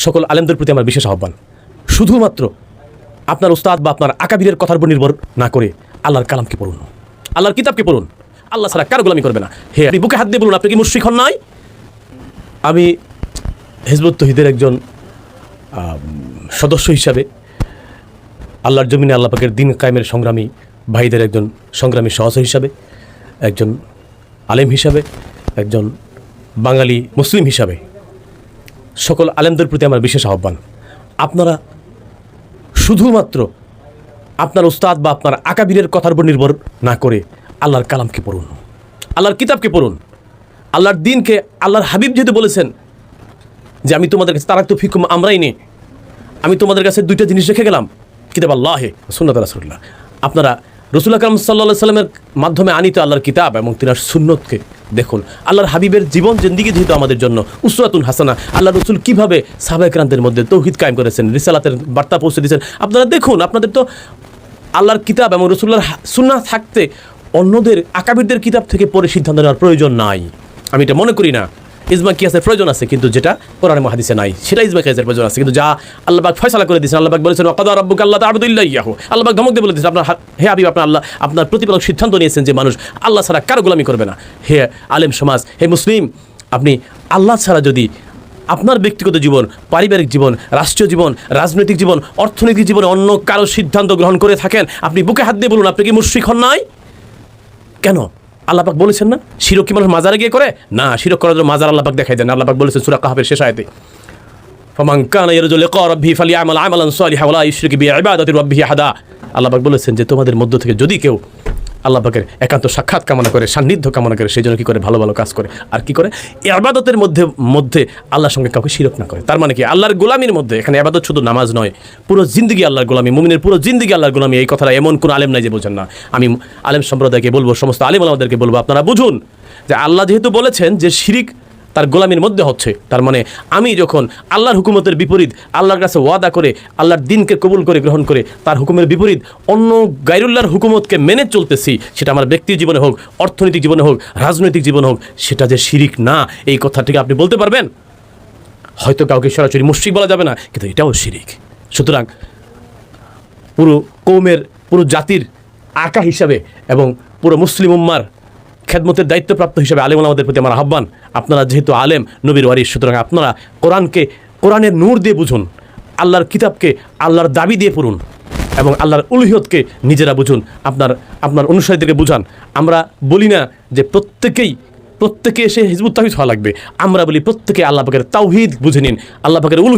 সকল আলেমদের প্রতি আমার বিশেষ আহ্বান, শুধুমাত্র আপনার উস্তাদ বা আপনার আকাবিরের কথার উপর নির্ভর না করে আল্লাহর কালামকে পড়ুন, আল্লাহর কিতাবকে পড়ুন। আল্লাহ ছাড়া কারো গোলামি করবে না। হে, আপনি বুকে হাত দিয়ে বলুন, আপনি কি মুশরিক হন নাই? আমি হিজবুত তৌহিদের একজন সদস্য হিসাবে, আল্লাহর জমিনে আল্লাহ পাকের দিন কায়েমের সংগ্রামী ভাইদের একজন সংগ্রামী সহচর হিসাবে, একজন আলেম হিসাবে, একজন বাঙালি মুসলিম হিসাবে সকল আলেমদের প্রতি আমার বিশেষ আহ্বান, আপনারা শুধুমাত্র আপনার উস্তাদ বা আপনার আকাবিরের কথার উপর নির্ভর না করে আল্লাহর কালামকে পড়ুন, আল্লাহর কিতাবকে পড়ুন, আল্লাহর দিনকে। আল্লাহর হাবিব যেহেতু বলেছেন যে আমি তোমাদের কাছে তারাক্তু ফিকুম আমরাই নেই, আমি তোমাদের কাছে দুইটা জিনিস রেখে গেলাম, কিতাব আল্লাহে সুন্নাত রাসূলুল্লাহ। আপনারা রাসূল আকরাম সাল্লাল্লাহু আলাইহি সাল্লামের মাধ্যমে আনিত আল্লাহর কিতাব এবং তিনার সুন্নতকে দেখুন। আল্লাহর হাবিবের জীবন জিন্দিগি যেহেতু আমাদের জন্য উসওয়াতুন হাসানা, আল্লাহ রসুল কীভাবে সাহাবায়ে কেরামদের মধ্যে তৌহিদ কায়েম করেছেন, রিসালাতের বার্তা পৌঁছে দিয়েছেন, আপনারা দেখুন। আপনাদের তো আল্লাহর কিতাব এবং রাসূলুল্লাহর সুন্নাহ থাকতে অন্যদের আকাবিরদের কিতাব থেকে পড়ে সিদ্ধান্ত নেওয়ার প্রয়োজন নাই। আমি এটা মনে করি না। ইজমা কিয়াসের প্রয়োজন আছে, কিন্তু যেটা কোরআনে হাদিসে নাই সেটা ইজমা কিয়াসের প্রয়োজন আছে। কিন্তু যা আল্লাহ পাক ফয়সালা করে দিয়েছেন, আল্লাহ পাক বলেছেন ওয়াকাদা রাব্বুকা আল্লা তা'বুদু ইল্লা ইয়াহু, আল্লাহ পাক ধমক দিয়ে বলে দিয়েছেন আপনার হে হাবিব, আপনার প্রতিপালক সিদ্ধান্ত নিয়েছেন যে মানুষ আল্লাহ ছাড়া কারো গোলামি করবে না। হে আলেম সমাজ, হে মুসলিম, আপনি আল্লাহ ছাড়া যদি আপনার ব্যক্তিগত জীবন, পারিবারিক জীবন, রাষ্ট্রীয় জীবন, রাজনৈতিক জীবন, অর্থনৈতিক জীবনে অন্য কারো সিদ্ধান্ত গ্রহণ করে থাকেন, আপনি বুকে হাত দিয়ে বলুন, আপনি কি মুশরিক হন নাই? কেন? আল্লাহ পাক বলেছেন না শিরক কি মানুষ মাজারে গিয়ে করে? না, শিরক করার জন্য মাজার আল্লাহ পাক দেখাই দেন। আল্লাহ পাক বলেছেন সূরা কাহফের শেষ আয়াতে, ফামান কানা ইয়ারজু লিকা রাব্বিহি ফালিয়ামাল আমালান সালিহান ওয়া লা ইউশরিক বিইবাদাতি রাব্বিহি আহাদা। আল্লাহ পাক বলেছেন যে তোমাদের মধ্য থেকে যদি কেউ আল্লাহ পাকের একান্ত সাক্ষাৎ কামনা করে, সান্নিধ্য কামনা করে, সেই জন্য কী করে? ভালো ভালো কাজ করে। আর কি করে? ইবাদতের মধ্যে আল্লাহর সঙ্গে কাউকে শিরক না করে। তার মানে কি? আল্লাহর গোলামির মধ্যে, এখানে ইবাদত শুধু নামাজ নয়, পুরো জিন্দিগি আল্লাহর গোলামি, মুমিনের পুরো জিন্দিগি আল্লাহর গোলামি। এই কথাটা এমন কোনো আলেম নাই যে বোঝেন না। আমি আলেম সম্প্রদায়কে বলবো, সমস্ত আলেম ওলামাদেরকে বলবো, আপনারা বুঝুন যে আল্লাহ যেহেতু বলেছেন যে শিরিক তার গোলামির মধ্যে হচ্ছে, তার মানে আমি যখন আল্লাহর হুকুমতের বিপরীত আল্লাহর কাছে ওয়াদা করে আল্লাহর দিনকে কবুল করে গ্রহণ করে তার হুকুমের বিপরীত অন্য গায়রুল্লাহর হুকুমতকে মেনে চলতেছি, সেটা আমার ব্যক্তি জীবনে হোক, অর্থনৈতিক জীবনে হোক, রাজনৈতিক জীবনে হোক, সেটা যে শিরিক না, এই কথাটিকে আপনি বলতে পারবেন? হয়তো কাউকে সরাসরি মুশরিক বলা যাবে না, কিন্তু এটাও শিরিক। সুতরাং পুরো কওমের, পুরো জাতির আকা হিসাবে এবং পুরো মুসলিম উম্মার খেদমতের দায়িত্বপ্রাপ্ত হিসেবে আলেম ওলামাদের প্রতি আমার আহ্বান, আপনারা যেহেতু আলেম, নবীর ওয়ারিস, সুতরাং আপনারা কোরআনের নূর দিয়ে বুঝুন, আল্লাহর কিতাবকে আল্লাহর দাবি দিয়ে পড়ুন এবং আল্লাহর উলুহিয়তকে নিজেরা বুঝুন, আপনার অনুসারীদেরকে বুঝান। আমরা বলি না যে প্রত্যেকে এসে হিজবুত তাওহীদ হওয়া লাগবে, আমরা বলি প্রত্যেকে আল্লাহ পাকের তাওহীদ বুঝে নিন, আল্লাহ পাকের